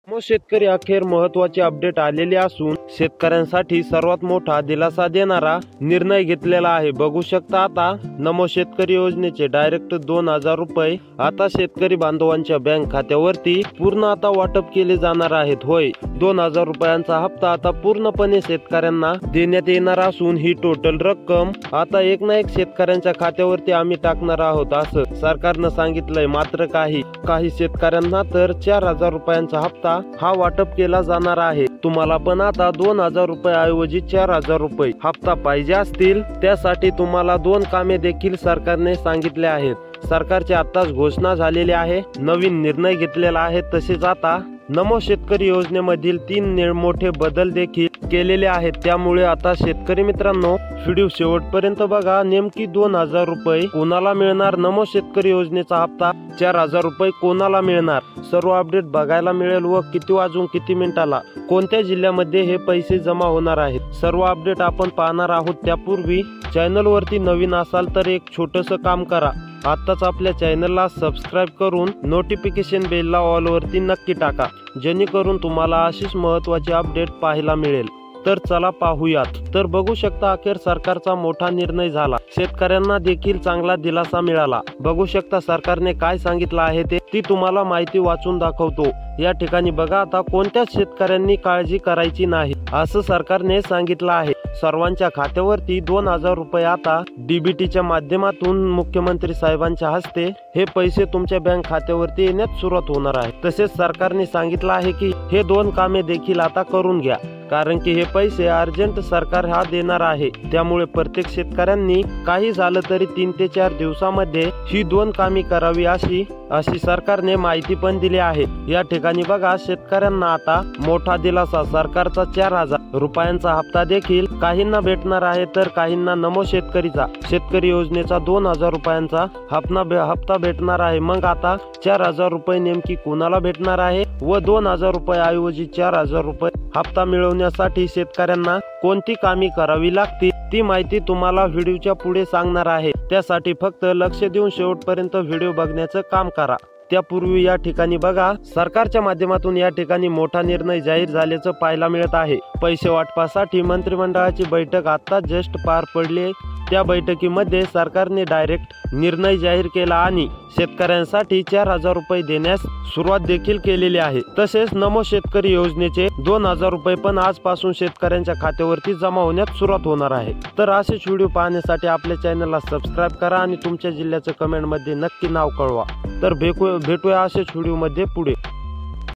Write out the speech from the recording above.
नमो शेतकरी अखेर महत्त्वाचे अपडेट आलेले असून शेतकऱ्यांसाठी सर्वात मोठा दिलासा देणारा निर्णय घेतलेला आहे। बघू शकता आता नमो शेतकरी योजनेचे डायरेक्ट 2000 रुपये आता शेतकरी बांधवांच्या बँक खात्यावरती पूर्ण आता वाटप केले जाणार आहेत। होय, 2000 रुपयांचा हप्ता आता पूर्णपणे शेतकऱ्यांना देण्यात येणार असून ही टोटल रक्कम आता एक ना एक शेतकऱ्यांच्या खात्यावरती आम्ही टाकणार आहोत असं सरकारनं सांगितलंय। मात्र काही शेतकऱ्यांना तर 4000 रुपयांचा हप्ता हा वाटप केला जाणार आहे। तुम्हाला पण आता 2000 रुपये ऐवजी 4000 रुपये हप्ता पाहिजे असतील त्यासाठी तुम्हाला 2 कामे देखील सरकारने सांगितले आहेत। सरकारची आताच घोषणा झालेली आहे, नवीन निर्णय घेतलेला आहे। तसेच आता नमो शेतकरी योजनेमधील 3 मोठे बदल देखील केलेले आहेत। त्यामुळे आता शेतकरी मित्रांनो व्हिडिओ शेवटपर्यंत बघा। नेमकी 2000 रुपये कोणाला मिळणार, नमो शेतकरी योजनेचा हप्ता 4000 रुपये कोणाला मिळणार, सर्व अपडेट बघायला मिळेल व किती वाजून किती मिनिटाला कोणत्या जिल्ह्यामध्ये हे पैसे जमा होणार आहेत, सर्व अपडेट आपण पाहणार आहोत। त्यापूर्वी चॅनल वरती नवीन असाल तर एक छोटंसं काम करा, आताच आपल्या चॅनलला सबस्क्राइब करून नोटिफिकेशन बेलला ऑल वरती नक्की टाका, जेणेकरून तुम्हाला अशीच महत्त्वाची अपडेट पाहायला मिळेल। तर चला पाहूयात। तर बघू शकता अखेर सरकारचा मोठा निर्णय झाला, शेतकऱ्यांना देखील चांगला दिलासा मिळाला। बघू शकता सरकारने काय सांगितलं आहे ती तुम्हाला माहिती वाचून दाखवतो। या ठिकाणी बघा आता कोणत्याच शेतकऱ्यांनी काळजी करायची नाही असं सरकारने सांगितलं आहे। सर्वांच्या खात्यावरती 2000 रुपये आता डीबीटीच्या माध्यमातून मुख्यमंत्री साहेबांच्या हस्ते हे पैसे तुमच्या बँक खात्यावरती येण्यास सुरुवात होणार आहे। तसेच सरकारने सांगितलं आहे की हे 2 कामे देखील आता करून घ्या, कारण की हे पैसे अर्जंट सरकार हा देणार आहे। त्यामुळे प्रत्येक शेतकऱ्यांनी काही झालं तरी 3 ते 4 दिवसामध्ये ही 2 कामे करावी अशी सरकारने माहिती पण दिली आहे। या ठिकाणी बघा शेतकऱ्यांना आता मोठा दिलासा, सरकारचा 4000 रुपयांचा हप्ता देखील काहींना भेटणार आहे, तर काहींना नमो शेतकरी योजनेचा 2000 रुपयांचा हप्ता भेटणार आहे। मग आता 4000 रुपये नेमकी कोणाला भेटणार आहे व 2000 रुपये ऐवजी 4000 रुपये हप्ता मिळवण्यासाठी शेतकऱ्यांना कोणती कामे करावी लागतील ती माहिती तुम्हाला व्हिडिओच्या पुढे सांगणार आहे। त्यासाठी फक्त लक्ष देऊन शेवटपर्यंत व्हिडिओ बघण्याचं काम करा। त्यापूर्वी या ठिकाणी बघा सरकारच्या माध्यमातून या ठिकाणी मोठा निर्णय जाहीर झाल्याचं पाहायला मिळत आहे। पैसे वाटपासाठी मंत्रिमंडळाची बैठक आता जस्ट पार पडली। त्या बैठकीमध्ये सरकारने डायरेक्ट निर्णय जाहीर केला आणि शेतकऱ्यांसाठी 4000 रुपये देण्यास सुरुवात देखील केलेली आहे। तसेच नमो शेतकरी योजनेचे 2000 रुपये पण आजपासून शेतकऱ्यांच्या खात्यावरती जमा होण्यास सुरुवात होणार आहे। तर असेच व्हिडिओ पाहण्यासाठी आपल्या चॅनलला सबस्क्राइब करा आणि तुमच्या जिल्ह्याचं कमेंट मध्ये नक्की नाव कळवा। तर भेटूया असेच व्हिडिओ मध्ये पुढे।